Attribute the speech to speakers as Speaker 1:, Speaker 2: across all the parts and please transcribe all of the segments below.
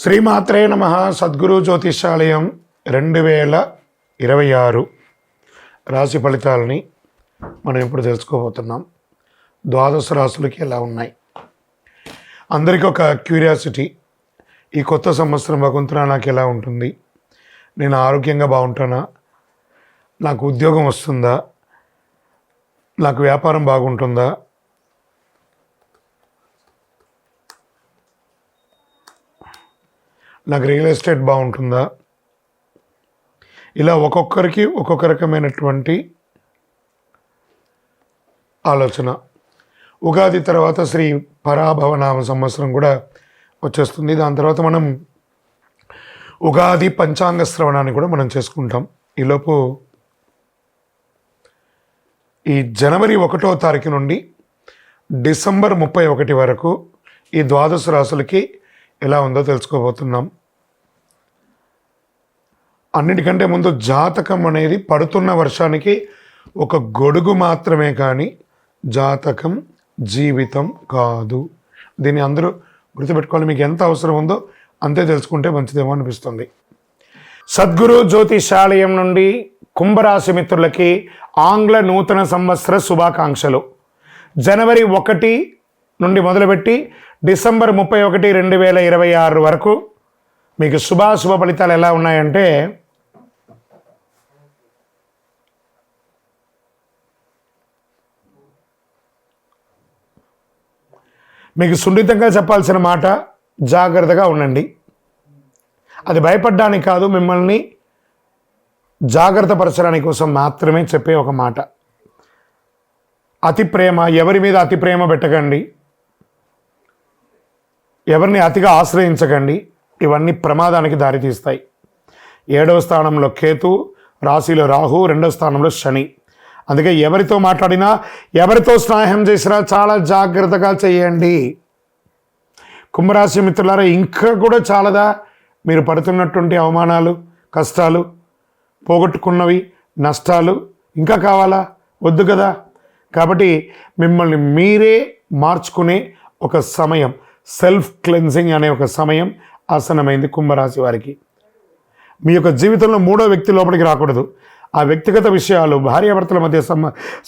Speaker 1: శ్రీమాత్రే నమః. సద్గురు జ్యోతిషాలయం 2026 రాశి ఫలితాలని మనం ఇప్పుడు తెలుసుకోబోతున్నాం. ద్వాదశ రాశులకి ఎలా ఉన్నాయి? అందరికీ ఒక క్యూరియాసిటీ, ఈ కొత్త సంవత్సరం భగవంతుడా నాకు ఎలా ఉంటుంది? నేను ఆరోగ్యంగా బాగుంటానా? నాకు ఉద్యోగం వస్తుందా? నాకు వ్యాపారం బాగుంటుందా? నాకు రియల్ ఎస్టేట్ బాగుంటుందా? ఇలా ఒక్కొక్కరికి ఒక్కొక్క రకమైనటువంటి ఆలోచన. ఉగాది తర్వాత శ్రీ పరాభవనామ సంవత్సరం కూడా వచ్చేస్తుంది. దాని తర్వాత మనం ఉగాది పంచాంగ శ్రవణాన్ని కూడా మనం చేసుకుంటాం. ఈలోపు ఈ జనవరి 1వ తారీఖు నుండి డిసెంబర్ 31 వరకు ఈ ద్వాదశ రాశులకి ఎలా ఉందో తెలుసుకోబోతున్నాం. అన్నిటికంటే ముందు జాతకం అనేది పడుతున్న వర్షానికి ఒక గొడుగు మాత్రమే, కానీ జాతకం జీవితం కాదు. దీన్ని అందరూ గుర్తుపెట్టుకోవాలి. మీకు ఎంత అవసరం ఉందో అంతే తెలుసుకుంటే మంచిదేమో అనిపిస్తుంది. సద్గురు జ్యోతిషాలయం నుండి కుంభరాశి మిత్రులకి ఆంగ్ల నూతన సంవత్సర శుభాకాంక్షలు. జనవరి 1 నుండి మొదలుపెట్టి డిసెంబర్ 31, 2026 వరకు మీకు శుభాశుభ ఫలితాలు ఎలా ఉన్నాయంటే, మీకు సున్నితంగా చెప్పాల్సిన మాట, జాగ్రత్తగా ఉండండి. అది భయపడడానికి కాదు, మిమ్మల్ని జాగ్రత్త పరచడానికి కోసం మాత్రమే చెప్పే ఒక మాట. అతి ప్రేమ, ఎవరి మీద అతి ప్రేమ పెట్టకండి, ఎవరిని అతిగా ఆశ్రయించకండి. ఇవన్నీ ప్రమాదానికి దారితీస్తాయి. 7వ స్థానంలో కేతు, రాశిలో రాహు, 2వ స్థానంలో శని. అందుకే ఎవరితో మాట్లాడినా, ఎవరితో స్నేహం చేసినా చాలా జాగ్రత్తగా చేయండి. కుంభరాశి మిత్రులారా, ఇంకా కూడా చాలదా మీరు పడుతున్నటువంటి అవమానాలు, కష్టాలు, పోగొట్టుకున్నవి, నష్టాలు ఇంకా కావాలా? వద్దు కదా. కాబట్టి మిమ్మల్ని మీరే మార్చుకునే ఒక సమయం, సెల్ఫ్ క్లెన్సింగ్ అనే ఒక సమయం ఆసనమైంది కుంభరాశి వారికి. మీ యొక్క జీవితంలో 3వ వ్యక్తి లోపలికి రాకూడదు. ఆ వ్యక్తిగత విషయాలు, భార్యాభర్తల మధ్య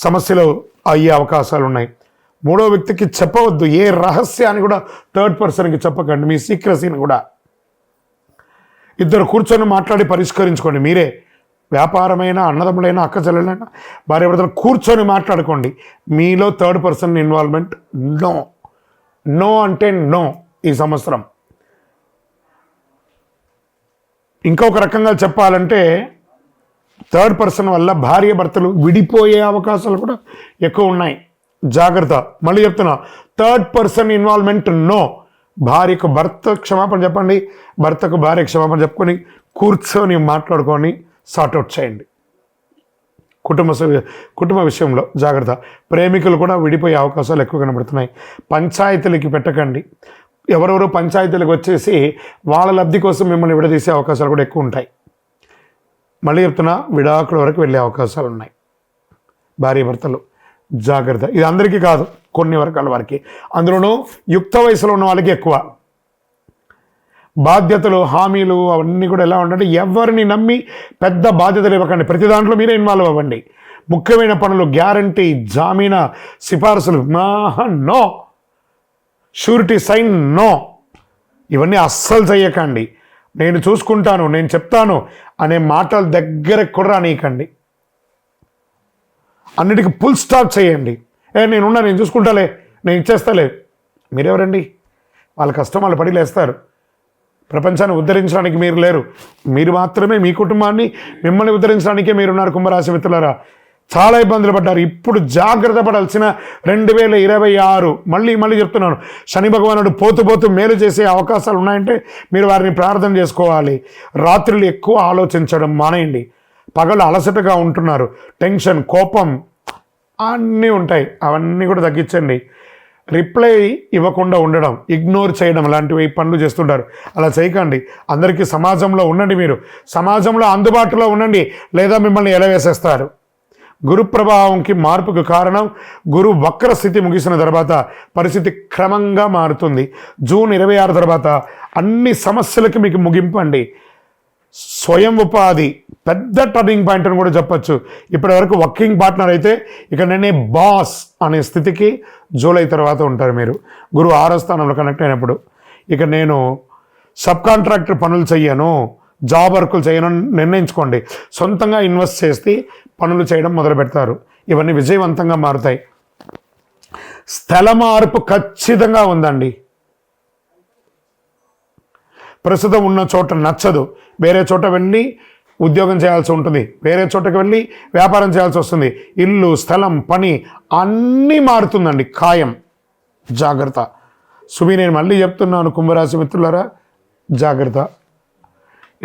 Speaker 1: సమస్యలు అయ్యే అవకాశాలు ఉన్నాయి. 3వ వ్యక్తికి చెప్పవద్దు. ఏ రహస్యాన్ని కూడా థర్డ్ పర్సన్కి చెప్పకండి. మీ సీక్రసీని కూడా ఇద్దరు కూర్చొని మాట్లాడి పరిష్కరించుకోండి. మీరే వ్యాపారమైనా, అన్నదమ్ములైనా, అక్కచెల్లెలైనా, భార్యాభర్తలు కూర్చొని మాట్లాడుకోండి. మీలో third person involvement no. No అంటే నో ఈ సంవత్సరం. ఇంకొక రకంగా చెప్పాలంటే, థర్డ్ పర్సన్ వల్ల భార్య భర్తలు విడిపోయే అవకాశాలు కూడా ఎక్కువ ఉన్నాయి. జాగ్రత్త. మళ్ళీ చెప్తున్నా, థర్డ్ పర్సన్ ఇన్వాల్వ్మెంట్ నో. భార్యకు భర్త క్షమాపణ చెప్పండి, భర్తకు భార్య క్షమాపణ చెప్పుకొని కూర్చొని మాట్లాడుకొని సార్ట్అవుట్ చేయండి. కుటుంబ విషయంలో జాగ్రత్త. ప్రేమికులు కూడా విడిపోయే అవకాశాలు ఎక్కువ కనబడుతున్నాయి. పంచాయతీలకి పెట్టకండి. ఎవరెవరో పంచాయతీలకు వచ్చేసి వాళ్ళ లబ్ధి కోసం మిమ్మల్ని విడదీసే అవకాశాలు కూడా ఎక్కువ ఉంటాయి. మళ్ళీ చెప్తున్నా, విడాకుల వరకు వెళ్ళే అవకాశాలు ఉన్నాయి. భార్య భర్తలు జాగ్రత్త. ఇది అందరికీ కాదు, కొన్ని వర్గాల వారికి, అందులోనూ యుక్త వయసులో ఉన్న వాళ్ళకి ఎక్కువ. బాధ్యతలు, హామీలు అవన్నీ కూడా ఎలా ఉండాలంటే, ఎవరిని నమ్మి పెద్ద బాధ్యతలు ఇవ్వకండి. ప్రతి దాంట్లో మీరే ఇన్వాల్వ్ అవ్వండి. ముఖ్యమైన పనులు, గ్యారంటీ, జామీనా, సిఫార్సులు నో. Surety sign no. ఇవన్నీ అస్సలు చెయ్యకండి. నేను చూసుకుంటాను, నేను చెప్తాను అనే మాటల దగ్గర కూడా రానీయకండి. అన్నిటికీ ఫుల్ స్టాప్ చేయండి. నేనున్నా, నేను చూసుకుంటాలే, నేను ఇచ్చేస్తాలే. మీరెవరండి? వాళ్ళ కష్టం వాళ్ళు పడి లేస్తారు. ప్రపంచాన్ని ఉద్ధరించడానికి మీరు లేరు. మీరు మాత్రమే మీ కుటుంబాన్ని, మిమ్మల్ని ఉద్ధరించడానికే మీరున్నారు. కుంభరాశి మిత్రులారా, చాలా ఇబ్బందులు పడ్డారు. ఇప్పుడు జాగ్రత్త పడాల్సిన 2026. మళ్ళీ చెప్తున్నాను, శని భగవానుడు పోతూ మేలు చేసే అవకాశాలు ఉన్నాయంటే మీరు వారిని ప్రార్థన చేసుకోవాలి. రాత్రులు ఎక్కువ ఆలోచించడం మానేయండి. పగలు అలసటగా ఉంటున్నారు, టెన్షన్, కోపం అన్నీ ఉంటాయి. అవన్నీ కూడా తగ్గించండి. రిప్లై ఇవ్వకుండా ఉండడం, ఇగ్నోర్ చేయడం లాంటివి పనులు చేస్తుంటారు. అలా చేయకండి. అందరికీ సమాజంలో ఉండండి. మీరు సమాజంలో అందుబాటులో ఉండండి, లేదా మిమ్మల్ని ఎలవేసేస్తారు. గురు ప్రభావంకి మార్పుకు కారణం గురు వక్ర స్థితి ముగిసిన తర్వాత పరిస్థితి క్రమంగా మారుతుంది. జూన్ 26 తర్వాత అన్ని సమస్యలకి మీకు ముగింపు అండి. స్వయం ఉపాధి పెద్ద టర్నింగ్ పాయింట్ అని కూడా చెప్పచ్చు. ఇప్పటి వరకు వర్కింగ్ పార్ట్నర్ అయితే ఇక నేనే బాస్ అనే స్థితికి జూలై తర్వాత ఉంటారు మీరు. గురువు 6వ స్థానంలో కనెక్ట్ అయినప్పుడు ఇక నేను సబ్ కాంట్రాక్టర్ పనులు చెయ్యను, జాబ్ వర్కులు చేయను నిర్ణయించుకోండి. సొంతంగా ఇన్వెస్ట్ చేసి పనులు చేయడం మొదలు పెడతారు. ఇవన్నీ విజయవంతంగా మారుతాయి. స్థల మార్పు ఖచ్చితంగా ఉందండి. ప్రస్తుతం ఉన్న చోట నచ్చదు, వేరే చోట వెళ్ళి ఉద్యోగం చేయాల్సి ఉంటుంది, వేరే చోటకి వెళ్ళి వ్యాపారం చేయాల్సి వస్తుంది. ఇల్లు, స్థలం, పని అన్నీ మారుతుందండి, ఖాయం. జాగ్రత్త. సుమి, నేను మళ్ళీ చెప్తున్నాను కుంభరాశి మిత్రులారా, జాగ్రత్త.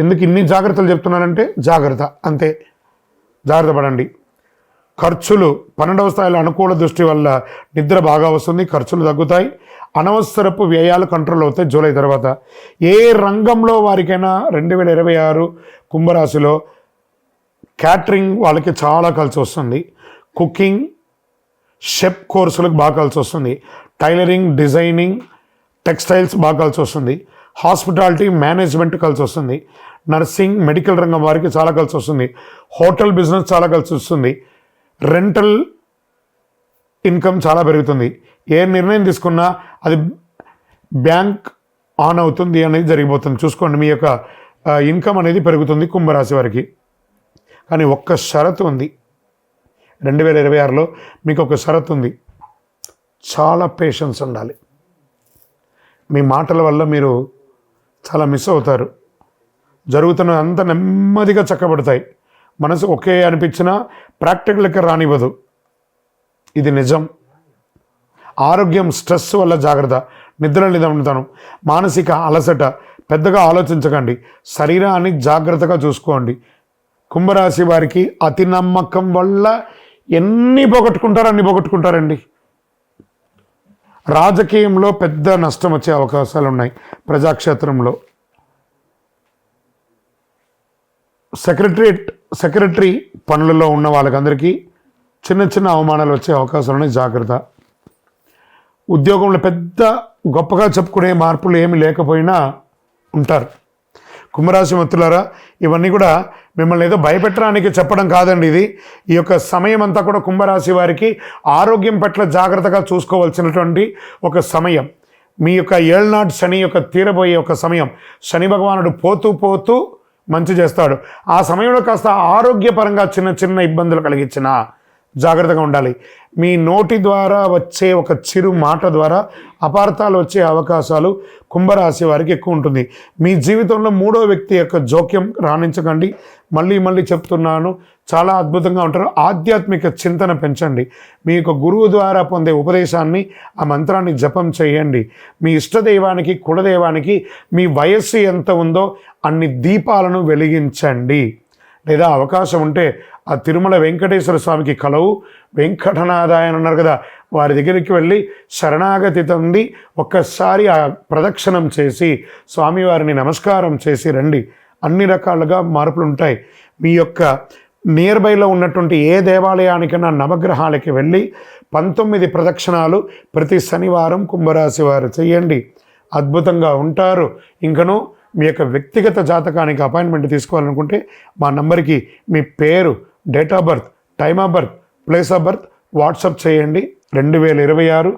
Speaker 1: ఎందుకు ఇన్ని జాగ్రత్తలు చెప్తున్నానంటే జాగ్రత్త, అంతే. జాగ్రత్త పడండి. ఖర్చులు 12వ స్థాయిలో అనుకూల దృష్టి వల్ల నిద్ర బాగా వస్తుంది, ఖర్చులు తగ్గుతాయి, అనవసరపు వ్యయాలు కంట్రోల్ అవుతాయి జూలై తర్వాత. ఏ రంగంలో వారికైనా 2026 కుంభరాశిలో క్యాటరింగ్ వాళ్ళకి చాలా కలిసి వస్తుంది. కుకింగ్, షెఫ్ కోర్సులకు బాగా కలిసి వస్తుంది. టైలరింగ్, డిజైనింగ్, టెక్స్టైల్స్ బాగా కలిసి వస్తుంది. హాస్పిటాలిటీ, మేనేజ్మెంట్ కలిసి వస్తుంది. నర్సింగ్, మెడికల్ రంగం వారికి చాలా కలిసి వస్తుంది. హోటల్ బిజినెస్ చాలా కలిసి వస్తుంది. రెంటల్ ఇన్కమ్ చాలా పెరుగుతుంది. ఏ నిర్ణయం తీసుకున్నా అది బ్యాంక్ ఆన్ అవుతుంది అనేది జరిగిపోతుంది. చూసుకోండి, మీ యొక్క ఇన్కమ్ అనేది పెరుగుతుంది కుంభరాశి వారికి. కానీ ఒక్క షరతు ఉంది, 2026లో మీకు ఒక షరతు ఉంది. చాలా పేషెన్స్ ఉండాలి. మీ మాటల వల్ల మీరు చాలా మిస్ అవుతారు. జరుగుతున్న అంత నెమ్మదిగా చక్కబడతాయి. మనసు ఒకే అనిపించినా ప్రాక్టికల్గా రానివ్వదు, ఇది నిజం. ఆరోగ్యం, స్ట్రెస్ వల్ల జాగ్రత్త. నిద్ర నిదానం, మానసిక అలసట, పెద్దగా ఆలోచించకండి. శరీరాన్ని జాగ్రత్తగా చూసుకోండి. కుంభరాశి వారికి అతి నమ్మకం వల్ల ఎన్ని పోగొట్టుకుంటారో అన్ని పోగొట్టుకుంటారండి. రాజకీయంలో పెద్ద నష్టం వచ్చే అవకాశాలు ఉన్నాయి. ప్రజాక్షేత్రంలో సెక్రటరీ పనులలో ఉన్న వాళ్ళకందరికీ చిన్న చిన్న అవమానాలు వచ్చే అవకాశాలు ఉన్నాయి, జాగ్రత్త. ఉద్యోగంలో పెద్ద గొప్పగా చెప్పుకునే మార్పులు ఏమి లేకపోయినా ఉంటారు. కుంభరాశి మిత్రులారా, ఇవన్నీ కూడా మిమ్మల్ని ఏదో భయపెట్టడానికి చెప్పడం కాదండి. ఇది ఈ యొక్క సమయం అంతా కూడా కుంభరాశి వారికి ఆరోగ్యం పట్ల జాగ్రత్తగా చూసుకోవాల్సినటువంటి ఒక సమయం. మీ యొక్క ఏళ్నాటి శని యొక్క తీరబోయే ఒక సమయం. శని భగవానుడు పోతూ పోతూ మంచి చేస్తాడు. ఆ సమయంలో కాస్త ఆరోగ్యపరంగా చిన్న చిన్న ఇబ్బందులు కలిగించిన జాగ్రత్తగా ఉండాలి. మీ నోటి ద్వారా వచ్చే ఒక చిరు మాట ద్వారా అపార్థాలు వచ్చే అవకాశాలు కుంభరాశి వారికి ఎక్కువ ఉంటుంది. మీ జీవితంలో 3వ వ్యక్తి యొక్క జోక్యం రాణించకండి. మళ్ళీ చెప్తున్నాను, చాలా అద్భుతంగా ఉంటారు. ఆధ్యాత్మిక చింతన పెంచండి. మీ యొక్క గురువు ద్వారా పొందే ఉపదేశాన్ని, ఆ మంత్రాన్ని జపం చేయండి. మీ ఇష్టదైవానికి, కులదైవానికి మీ వయస్సు ఎంత ఉందో అన్ని దీపాలను వెలిగించండి. లేదా అవకాశం ఉంటే ఆ తిరుమల వెంకటేశ్వర స్వామికి కలవు వెంకటనాథాయ అని అన్నారు కదా, వారి దగ్గరికి వెళ్ళి శరణాగతి పొంది ఒక్కసారి ఆ ప్రదక్షిణం చేసి స్వామివారిని నమస్కారం చేసి రండి. అన్ని రకాలుగా మార్పులు ఉంటాయి. మీ యొక్క నియర్ బైలో ఉన్నటువంటి ఏ దేవాలయానికైనా నవగ్రహాలకి వెళ్ళి 19 ప్రదక్షిణాలు ప్రతి శనివారం కుంభరాశి వారు చేయండి. అద్భుతంగా ఉంటారు. ఇంకనూ మీ యొక్క వ్యక్తిగత జాతకానికి అపాయింట్మెంట్ తీసుకోవాలనుకుంటే మా నంబర్కి మీ పేరు, date of birth, time of birth, place of birth WhatsApp చేయండి. 2026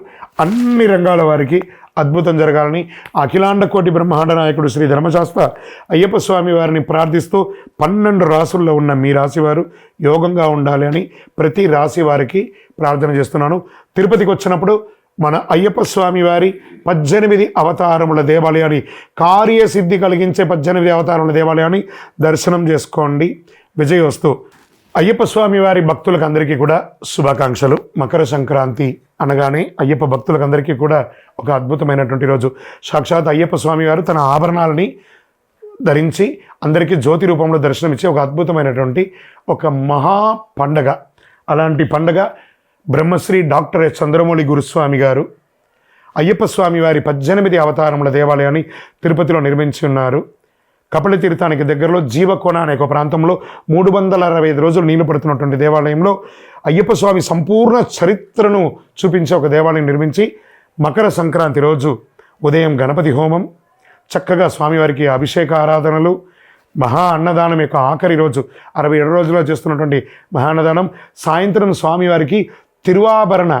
Speaker 1: అన్ని రంగాల వారికి అద్భుతం జరగాలని అఖిలాండ కోటి బ్రహ్మాండ నాయకుడు శ్రీ ధర్మశాస్త్ర అయ్యప్ప స్వామి వారిని ప్రార్థిస్తూ 12 రాసుల్లో ఉన్న మీ రాశి వారు యోగంగా ఉండాలి అని ప్రతి రాశి వారికి ప్రార్థన చేస్తున్నాను. తిరుపతికి వచ్చినప్పుడు మన అయ్యప్ప స్వామి వారి 18 అవతారముల దేవాలయాన్ని, కార్యసిద్ధి కలిగించే 18 అవతారముల దేవాలయాన్ని దర్శనం చేసుకోండి. విజయోస్తు. అయ్యప్ప స్వామి వారి భక్తులకు అందరికీ కూడా శుభాకాంక్షలు. మకర సంక్రాంతి అనగానే అయ్యప్ప భక్తులకు అందరికీ కూడా ఒక అద్భుతమైనటువంటి రోజు. సాక్షాత్ అయ్యప్ప స్వామి వారు తన ఆభరణాలని ధరించి అందరికీ జ్యోతి రూపంలో దర్శనమిచ్చే ఒక అద్భుతమైనటువంటి ఒక మహా పండగ. అలాంటి పండగ బ్రహ్మశ్రీ డాక్టర్ ఎస్ చంద్రమౌళి గురుస్వామి గారు అయ్యప్ప స్వామి వారి 18 అవతారముల దేవాలయాన్ని తిరుపతిలో నిర్మించి ఉన్నారు. కపిల తీర్థానికి దగ్గరలో జీవకోన అనే ఒక ప్రాంతంలో 365 రోజులు నీళ్లు పడుతున్నటువంటి దేవాలయంలో అయ్యప్ప స్వామి సంపూర్ణ చరిత్రను చూపించే ఒక దేవాలయం నిర్మించి మకర సంక్రాంతి రోజు ఉదయం గణపతి హోమం, చక్కగా స్వామివారికి అభిషేక ఆరాధనలు, మహా అన్నదానం యొక్క ఆఖరి రోజు 67 రోజుల్లో చేస్తున్నటువంటి మహా అన్నదానం, సాయంత్రం స్వామివారికి తిరువాభరణ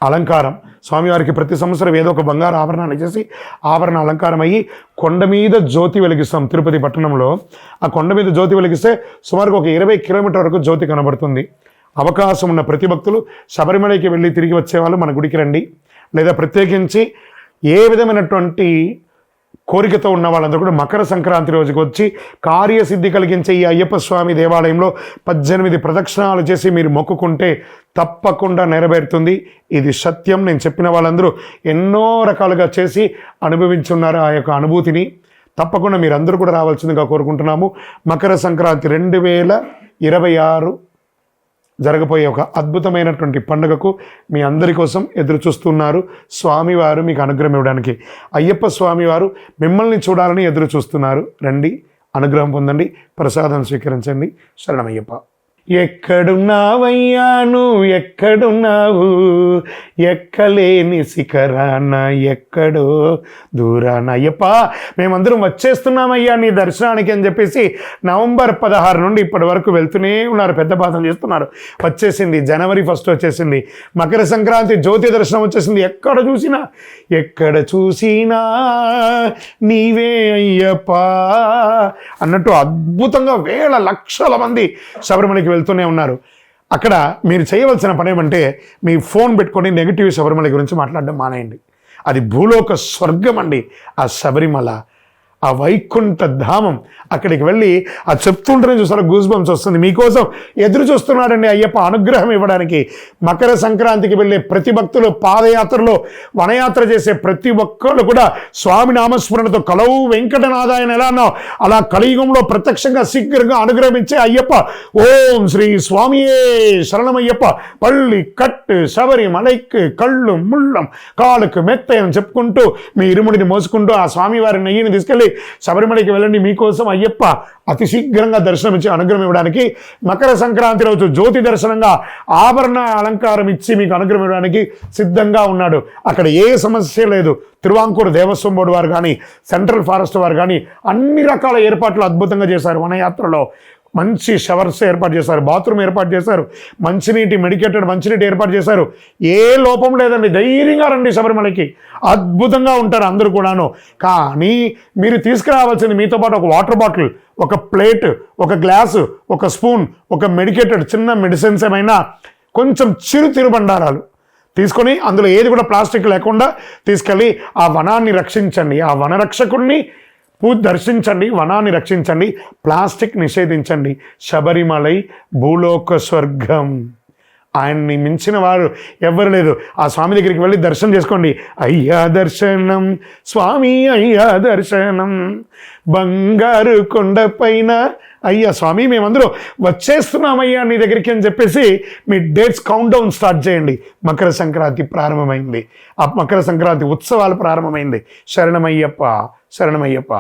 Speaker 1: అలంకారం, స్వామివారికి ప్రతి సంవత్సరం ఏదో ఒక బంగారు ఆభరణాన్ని చేసి ఆభరణ అలంకారం అయ్యి కొండ మీద జ్యోతి వెలిగిస్తాం. తిరుపతి పట్టణంలో ఆ కొండ మీద జ్యోతి వెలిగిస్తే సుమారుగా ఒక 20 కిలోమీటర్ వరకు జ్యోతి కనబడుతుంది. అవకాశం ఉన్న ప్రతి భక్తులు శబరిమలకి వెళ్ళి తిరిగి వచ్చేవాళ్ళు మన గుడికి రండి, లేదా ప్రత్యేకించి ఏ విధమైనటువంటి కోరికతో ఉన్న వాళ్ళందరూ కూడా మకర సంక్రాంతి రోజుకి వచ్చి కార్యసిద్ధి కలిగించే ఈ అయ్యప్ప స్వామి దేవాలయంలో 18 ప్రదక్షిణాలు చేసి మీరు మొక్కుకుంటే తప్పకుండా నెరవేరుతుంది. ఇది సత్యం. నేను చెప్పిన వాళ్ళందరూ ఎన్నో రకాలుగా చేసి అనుభవించున్నారు ఆ యొక్క అనుభూతిని. తప్పకుండా మీరందరూ కూడా రావాల్సిందిగా కోరుకుంటున్నాము. మకర సంక్రాంతి 2026 జరగబోయే ఒక అద్భుతమైనటువంటి పండుగకు మీ అందరి కోసం ఎదురు చూస్తున్నారు. స్వామివారు మీకు అనుగ్రహం ఇవ్వడానికి, అయ్యప్ప స్వామివారు మిమ్మల్ని చూడాలని ఎదురు చూస్తున్నారు. రండి, అనుగ్రహం పొందండి, ప్రసాదం స్వీకరించండి. శరణమయ్యప్ప. ఎక్కడున్నావయ్యా నువ్వు ఎక్కడున్నావు, ఎక్కలేని శిఖరాన ఎక్కడో దూరాన. అయ్యప్ప మేమందరం వచ్చేస్తున్నామయ్యా నీ దర్శనానికి అని చెప్పేసి నవంబర్ 16 నుండి ఇప్పటి వరకు వెళ్తూనే ఉన్నారు, పెద్ద పాదం చేస్తున్నారు. వచ్చేసింది జనవరి 1 వచ్చేసింది, మకర సంక్రాంతి జ్యోతి దర్శనం వచ్చేసింది. ఎక్కడ చూసినా నీవే అయ్యప్ప అన్నట్టు అద్భుతంగా వేల లక్షల మంది శబరిమలకి వెళ్తూనే ఉన్నారు. అక్కడ మీరు చేయవలసిన పని ఏమంటే మీ ఫోన్ పెట్టుకొని నెగిటివ్ శబరిమల గురించి మాట్లాడడం మానేయండి. అది భూలోక స్వర్గం అండి ఆ శబరిమల, ఆ వైకుంఠ ధామం. అక్కడికి వెళ్ళి ఆ చెప్తుంటేనే చూసారా గూస్ బంప్స్ వస్తుంది. మీకోసం ఎదురు చూస్తున్నాడండి అయ్యప్ప అనుగ్రహం ఇవ్వడానికి. మకర సంక్రాంతికి వెళ్ళే ప్రతి భక్తులు, పాదయాత్రలో వనయాత్ర చేసే ప్రతి ఒక్కళ్ళు కూడా స్వామి నామస్మరణతో కలవు వెంకటనాథాయన ఎలా అన్నావు అలా కలియుగంలో ప్రత్యక్షంగా శీఘ్రంగా అనుగ్రహించే అయ్యప్ప. ఓం శ్రీ స్వామియే శరణమయ్యప్ప. పళ్ళి కట్టు శబరిమలైకి కళ్ళు ముళ్ళం కాలుకు మెత్త అని చెప్పుకుంటూ మీ ఇరుముడిని మోసుకుంటూ ఆ స్వామివారి నెయ్యిని తీసుకెళ్ళి శబరిమలకి వెళ్ళండి. మీకోసం అయ్యప్ప అతి శీఘ్రంగా దర్శనం ఇచ్చి అనుగ్రహం ఇవ్వడానికి, మకర సంక్రాంతి రోజు జ్యోతి దర్శనంగా ఆభరణ అలంకారం ఇచ్చి మీకు అనుగ్రహం ఇవ్వడానికి సిద్ధంగా ఉన్నాడు. అక్కడ ఏ సమస్య లేదు. తిరువాంకూరు దేవస్వం బోర్డు వారు కానీ, సెంట్రల్ ఫారెస్ట్ వారు కానీ అన్ని రకాల ఏర్పాట్లు అద్భుతంగా చేశారు. వనయాత్రలో మంచి షవర్స్ ఏర్పాటు చేశారు, బాత్రూమ్ ఏర్పాటు చేశారు, మెడికేటెడ్ మంచినీటి ఏర్పాటు చేశారు. ఏ లోపం లేదండి. ధైర్యంగా రండి శబరిమలకి, అద్భుతంగా ఉంటారు అందరూ కూడాను. కానీ మీరు తీసుకురావాల్సింది మీతో పాటు ఒక వాటర్ బాటిల్, ఒక ప్లేట్, ఒక గ్లాసు, ఒక స్పూన్, ఒక మెడికేటెడ్ చిన్న మెడిసిన్స్ ఏమైనా, కొంచెం చిరు తిరుబండారాలు తీసుకొని అందులో ఏది కూడా ప్లాస్టిక్ లేకుండా తీసుకెళ్ళి ఆ వనాన్ని రక్షించండి. ఆ వనరక్షకుడిని దర్శించండి, వనాన్ని రక్షించండి, ప్లాస్టిక్ నిషేధించండి. శబరిమలై భూలోక స్వర్గం. ఆయన్ని మించిన వారు ఎవ్వరు లేదు. ఆ స్వామి దగ్గరికి వెళ్ళి దర్శనం చేసుకోండి. అయ్యా దర్శనం స్వామి, అయ్యా దర్శనం బంగారు కొండపైన. అయ్యా స్వామి మేమందరూ వచ్చేస్తున్నామయ్యా నీ దగ్గరికి అని చెప్పేసి మీ డేట్స్ కౌంట్ డౌన్ స్టార్ట్ చేయండి. మకర సంక్రాంతి ప్రారంభమైంది. ఆ మకర సంక్రాంతి ఉత్సవాలు ప్రారంభమైంది. శరణమయ్యప్ప, శరణమయ్యప్ప.